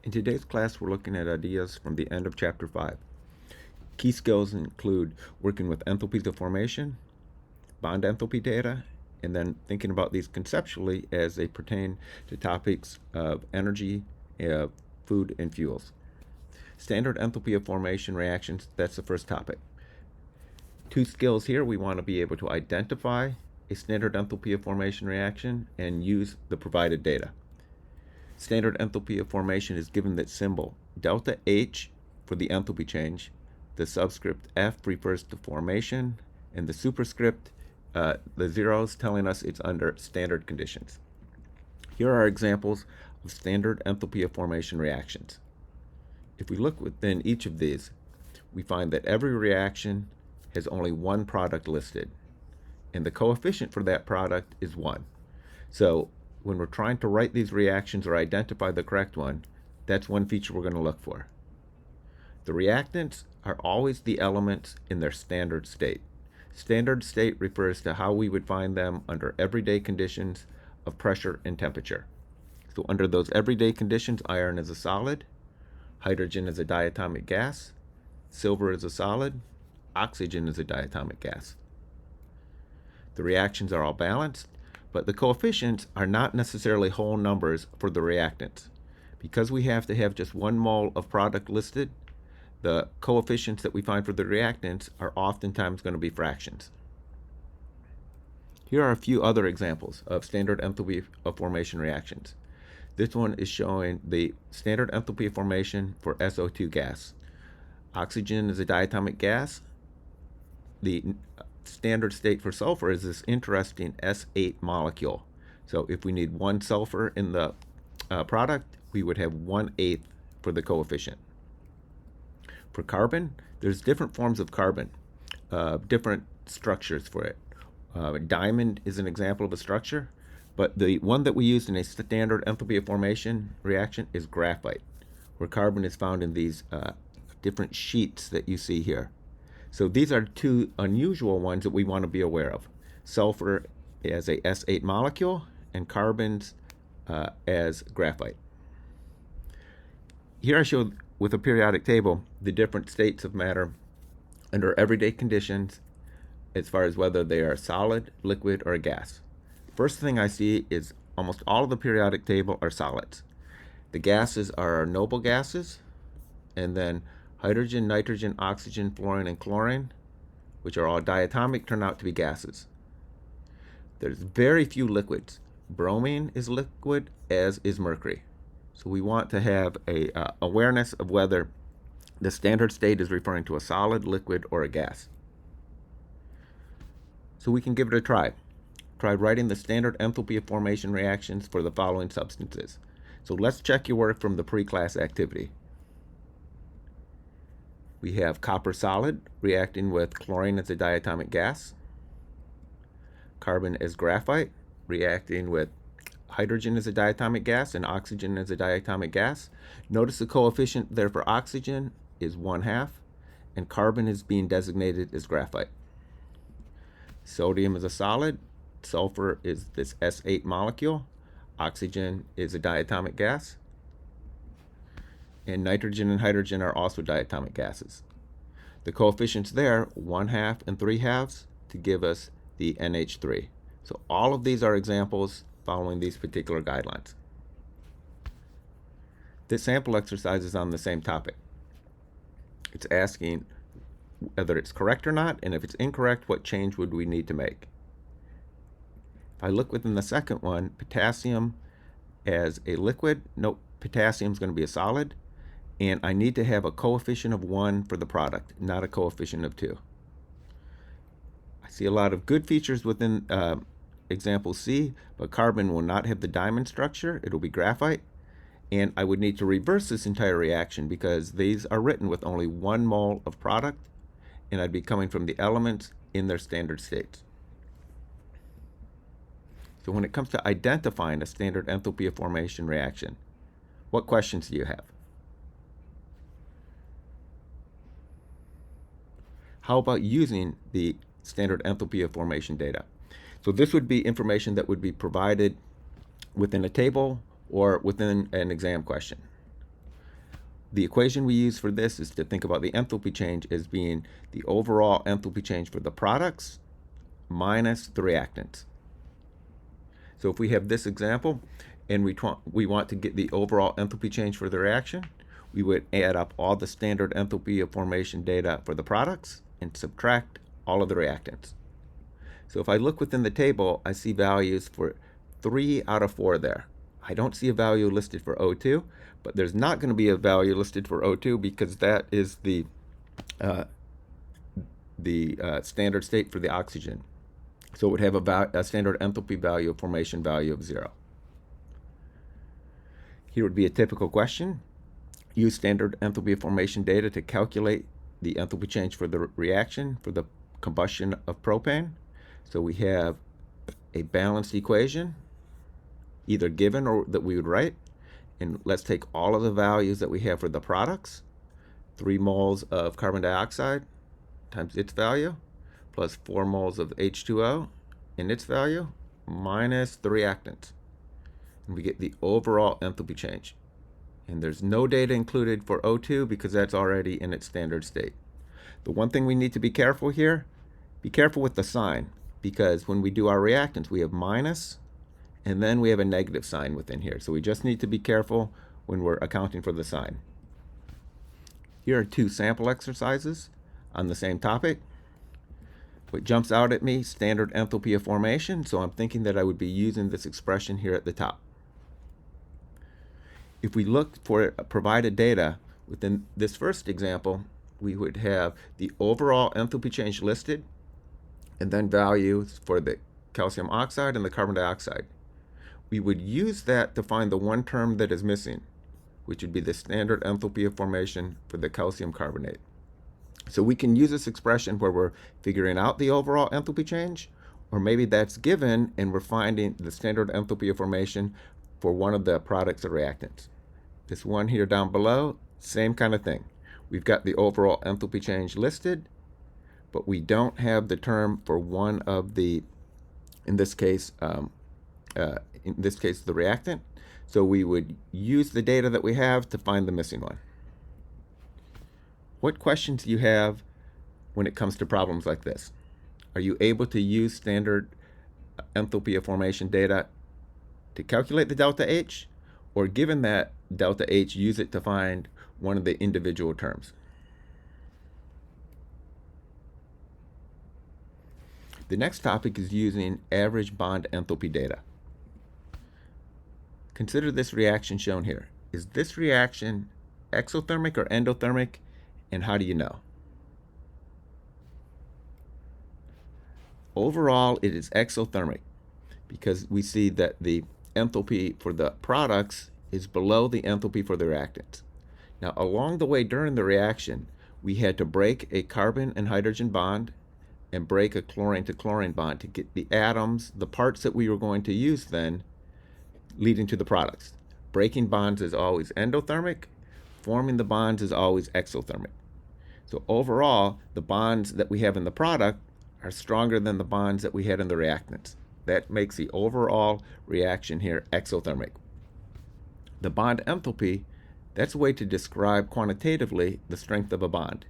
In today's class, we're looking at ideas from the end of Chapter 5. Key skills include working with enthalpies of formation, bond enthalpy data, and then thinking about these conceptually as they pertain to topics of energy, food, and fuels. Standard enthalpy of formation reactions, that's the first topic. Two skills here, we want to be able to identify a standard enthalpy of formation reaction and use the provided data. Standard enthalpy of formation is given that symbol delta H for the enthalpy change, the subscript F refers to formation, and the superscript, the zeros, telling us it's under standard conditions. Here are examples of standard enthalpy of formation reactions. If we look within each of these, we find that every reaction has only one product listed, and the coefficient for that product is 1. So when we're trying to write these reactions or identify the correct one, that's one feature we're going to look for. The reactants are always the elements in their standard state. Standard state refers to how we would find them under everyday conditions of pressure and temperature. So under those everyday conditions, iron is a solid, hydrogen is a diatomic gas, silver is a solid, oxygen is a diatomic gas. The reactions are all balanced, but the coefficients are not necessarily whole numbers for the reactants. Because we have to have just 1 mole of product listed, the coefficients that we find for the reactants are oftentimes going to be fractions. Here are a few other examples of standard enthalpy of formation reactions. This one is showing the standard enthalpy of formation for SO2 gas. Oxygen is a diatomic gas. The standard state for sulfur is this interesting S8 molecule. So if we need 1 sulfur in the product, we would have 1/8 for the coefficient. For carbon, there's different forms of carbon, different structures for it. Diamond is an example of a structure, but the one that we use in a standard enthalpy of formation reaction is graphite, where carbon is found in these different sheets that you see here. So these are two unusual ones that we want to be aware of. Sulfur as a S8 molecule and carbons as graphite. Here I show with a periodic table the different states of matter under everyday conditions as far as whether they are solid, liquid, or a gas. First thing I see is almost all of the periodic table are solids. The gases are our noble gases, and then hydrogen, nitrogen, oxygen, fluorine, and chlorine, which are all diatomic, turn out to be gases. There's very few liquids. Bromine is liquid, as is mercury. So we want to have a awareness of whether the standard state is referring to a solid, liquid, or a gas. So we can give it a try. Try writing the standard enthalpy of formation reactions for the following substances. So let's check your work from the pre-class activity. We have copper solid reacting with chlorine as a diatomic gas, carbon as graphite reacting with hydrogen as a diatomic gas and oxygen as a diatomic gas. Notice the coefficient there for oxygen is 1/2, and carbon is being designated as graphite. Sodium is a solid, sulfur is this S8 molecule, oxygen is a diatomic gas, and nitrogen and hydrogen are also diatomic gases. The coefficients there, 1/2 and 3/2, to give us the NH3. So all of these are examples following these particular guidelines. This sample exercise is on the same topic. It's asking whether it's correct or not, and if it's incorrect, what change would we need to make? If I look within the second one, potassium as a liquid, nope, potassium is going to be a solid, and I need to have a coefficient of 1 for the product, not a coefficient of 2. I see a lot of good features within example C, but carbon will not have the diamond structure. It'll be graphite. And I would need to reverse this entire reaction because these are written with only 1 mole of product, and I'd be coming from the elements in their standard states. So when it comes to identifying a standard enthalpy of formation reaction, what questions do you have? How about using the standard enthalpy of formation data? So this would be information that would be provided within a table or within an exam question. the equation we use for this is to think about the enthalpy change as being the overall enthalpy change for the products minus the reactants. So if we have this example and we want to get the overall enthalpy change for the reaction, we would add up all the standard enthalpy of formation data for the products and subtract all of the reactants. So if I look within the table, I see values for 3 out of 4 there. I don't see a value listed for O2, but there's not going to be a value listed for O2 because that is the standard state for the oxygen. So it would have a standard enthalpy value, formation value of 0. Here would be a typical question. Use standard enthalpy of formation data to calculate the enthalpy change for the reaction for the combustion of propane. So we have a balanced equation, either given or that we would write. And let's take all of the values that we have for the products. 3 moles of carbon dioxide times its value, plus 4 moles of H2O in its value, minus the reactants. And we get the overall enthalpy change. And there's no data included for O2 because that's already in its standard state. The one thing we need to be careful here, be careful with the sign, because when we do our reactants, we have minus, and then we have a negative sign within here. So we just need to be careful when we're accounting for the sign. Here are 2 sample exercises on the same topic. What jumps out at me, standard enthalpy of formation, so I'm thinking that I would be using this expression here at the top. If we look for provided data within this first example, we would have the overall enthalpy change listed, and then values for the calcium oxide and the carbon dioxide. We would use that to find the one term that is missing, which would be the standard enthalpy of formation for the calcium carbonate. So we can use this expression where we're figuring out the overall enthalpy change, or maybe that's given and we're finding the standard enthalpy of formation for one of the products or reactants. This one here down below, same kind of thing. We've got the overall enthalpy change listed, but we don't have the term for one of the, in this case, the reactant. So we would use the data that we have to find the missing one. What questions do you have when it comes to problems like this? Are you able to use standard enthalpy of formation data to calculate the delta H, or given that delta H, use it to find one of the individual terms? The next topic is using average bond enthalpy data. Consider this reaction shown here. Is this reaction exothermic or endothermic, and how do you know? Overall, it is exothermic because we see that the enthalpy for the products is below the enthalpy for the reactants. Now, along the way during the reaction, we had to break a carbon and hydrogen bond and break a chlorine to chlorine bond to get the atoms, the parts that we were going to use then, leading to the products. Breaking bonds is always endothermic. Forming the bonds is always exothermic. So overall, the bonds that we have in the product are stronger than the bonds that we had in the reactants. That makes the overall reaction here exothermic. The bond enthalpy, that's a way to describe quantitatively the strength of a bond.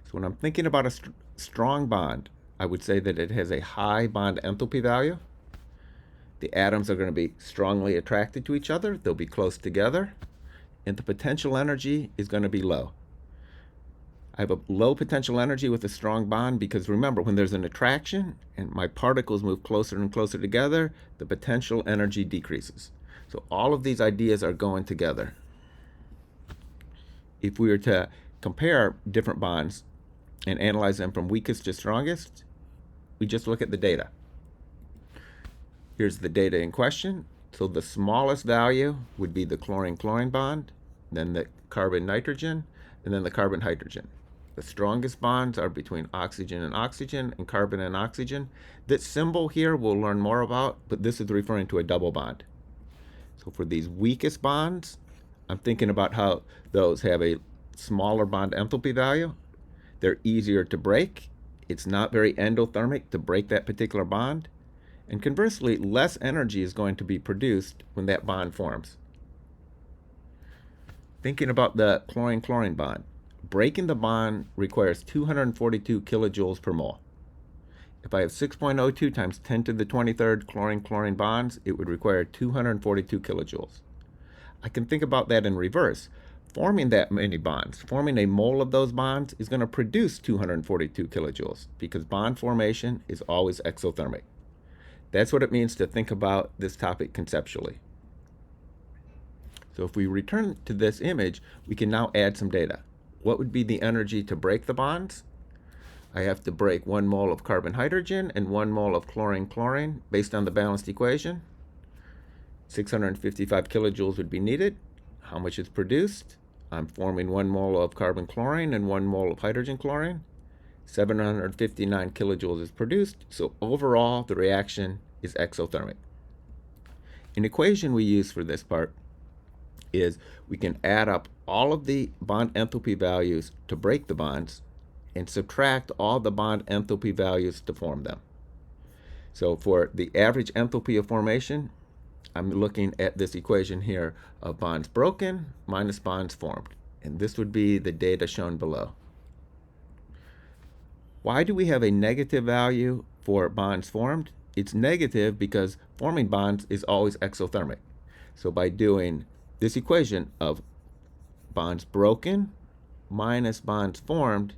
So when I'm thinking about a strong bond, I would say that it has a high bond enthalpy value. The atoms are going to be strongly attracted to each other. They'll be close together. And the potential energy is going to be low. I have a low potential energy with a strong bond because remember, when there's an attraction and my particles move closer and closer together, the potential energy decreases. So all of these ideas are going together. If we were to compare different bonds and analyze them from weakest to strongest, we just look at the data. Here's the data in question. So the smallest value would be the chlorine-chlorine bond, then the carbon-nitrogen, and then the carbon-hydrogen. The strongest bonds are between oxygen and carbon and oxygen. This symbol here we'll learn more about, but this is referring to a double bond. So for these weakest bonds, I'm thinking about how those have a smaller bond enthalpy value. They're easier to break. It's not very endothermic to break that particular bond. And conversely, less energy is going to be produced when that bond forms. Thinking about the chlorine-chlorine bond, breaking the bond requires 242 kilojoules per mole. If I have 6.02 times 10 to the 23rd chlorine-chlorine bonds, it would require 242 kilojoules. I can think about that in reverse. Forming that many bonds, forming a mole of those bonds is going to produce 242 kilojoules because bond formation is always exothermic. That's what it means to think about this topic conceptually. So if we return to this image, we can now add some data. What would be the energy to break the bonds? I have to break 1 mole of carbon-hydrogen and 1 mole of chlorine-chlorine based on the balanced equation. 655 kilojoules would be needed. How much is produced? I'm forming 1 mole of carbon-chlorine and 1 mole of hydrogen-chlorine. 759 kilojoules is produced, so overall the reaction is exothermic. An equation we use for this part is we can add up all of the bond enthalpy values to break the bonds and subtract all the bond enthalpy values to form them. So for the average enthalpy of formation, I'm looking at this equation here of bonds broken minus bonds formed. And this would be the data shown below. Why do we have a negative value for bonds formed? It's negative because forming bonds is always exothermic. So by doing this equation of bonds broken minus bonds formed,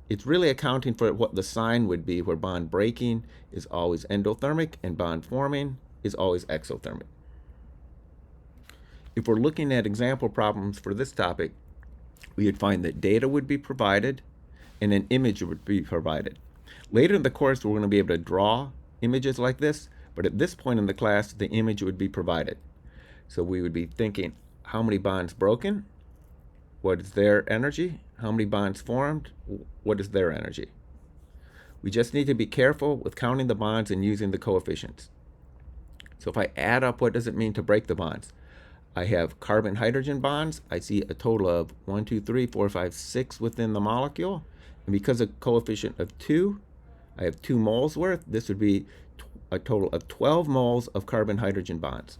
it's really accounting for what the sign would be, where bond breaking is always endothermic and bond forming is always exothermic. If we're looking at example problems for this topic, we would find that data would be provided and an image would be provided. Later in the course, we're going to be able to draw images like this, but at this point in the class, the image would be provided. So we would be thinking, how many bonds broken? What is their energy? How many bonds formed? What is their energy? We just need to be careful with counting the bonds and using the coefficients. So if I add up, what does it mean to break the bonds? I have carbon-hydrogen bonds. I see a total of 1, 2, 3, 4, 5, 6 within the molecule. And because of coefficient of 2, I have 2 moles worth. This would be a total of 12 moles of carbon-hydrogen bonds.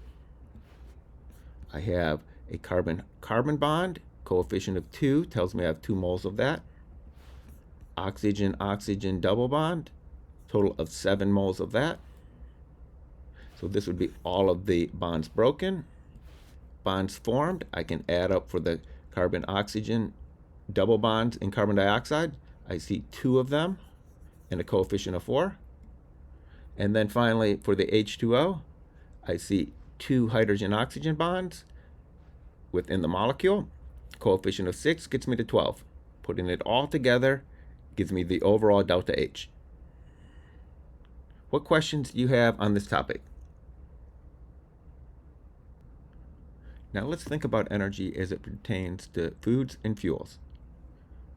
I have a carbon-carbon bond. Coefficient of 2 tells me I have 2 moles of that. Oxygen-oxygen double bond. Total of 7 moles of that. So this would be all of the bonds broken. Bonds formed, I can add up for the carbon-oxygen double bonds in carbon dioxide. I see 2 of them and a coefficient of 4. And then finally, for the H2O, I see 2 hydrogen-oxygen bonds within the molecule. Coefficient of 6 gets me to 12. Putting it all together gives me the overall delta H. What questions do you have on this topic? Now let's think about energy as it pertains to foods and fuels.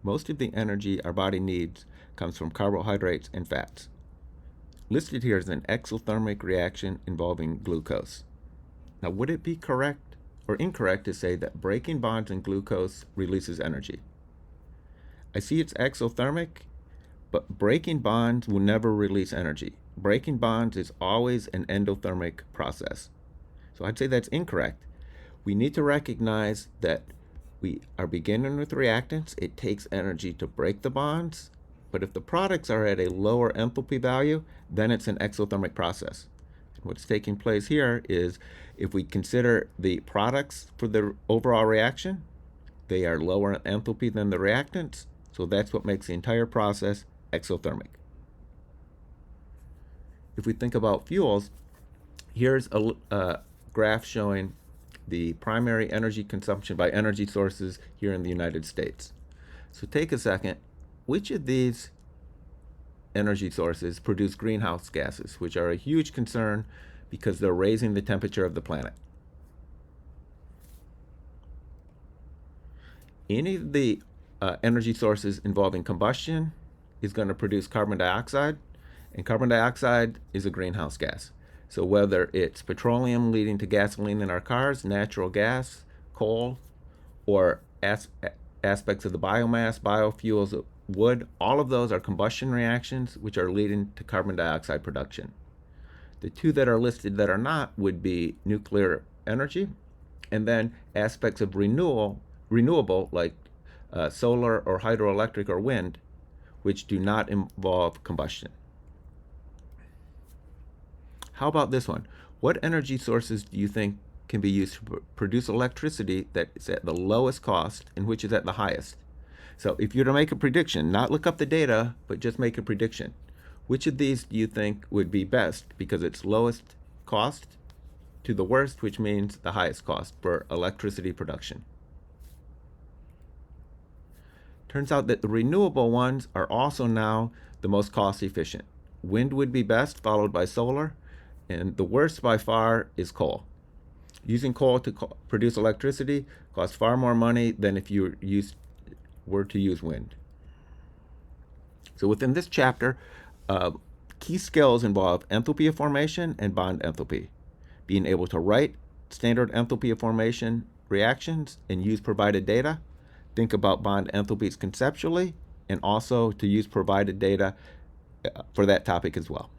Most of the energy our body needs comes from carbohydrates and fats. Listed here is an exothermic reaction involving glucose. Now, would it be correct or incorrect to say that breaking bonds in glucose releases energy? I see it's exothermic, but breaking bonds will never release energy. Breaking bonds is always an endothermic process. So I'd say that's incorrect. We need to recognize that we are beginning with reactants. It takes energy to break the bonds, but if the products are at a lower enthalpy value, then it's an exothermic process. And what's taking place here is if we consider the products for the overall reaction, they are lower enthalpy than the reactants, so that's what makes the entire process exothermic. If we think about fuels, here's a graph showing the primary energy consumption by energy sources here in the United States. So take a second. Which of these energy sources produce greenhouse gases, which are a huge concern because they're raising the temperature of the planet? Any of the energy sources involving combustion is going to produce carbon dioxide, and carbon dioxide is a greenhouse gas. So whether it's petroleum leading to gasoline in our cars, natural gas, coal, or aspects of the biomass, biofuels, wood, all of those are combustion reactions which are leading to carbon dioxide production. The 2 that are listed that are not would be nuclear energy and then aspects of renewal renewable, like solar or hydroelectric or wind, which do not involve combustion. How about this one? What energy sources do you think can be used to produce electricity that is at the lowest cost and which is at the highest? So if you're to make a prediction, not look up the data, but just make a prediction, which of these do you think would be best because it's lowest cost to the worst, which means the highest cost for electricity production? Turns out that the renewable ones are also now the most cost efficient. Wind would be best, followed by solar, and the worst by far is coal. Using coal to produce electricity costs far more money than if you were to use wind. So within this chapter, key skills involve enthalpy of formation and bond enthalpy. Being able to write standard enthalpy of formation reactions and use provided data, think about bond enthalpies conceptually, and also to use provided data for that topic as well.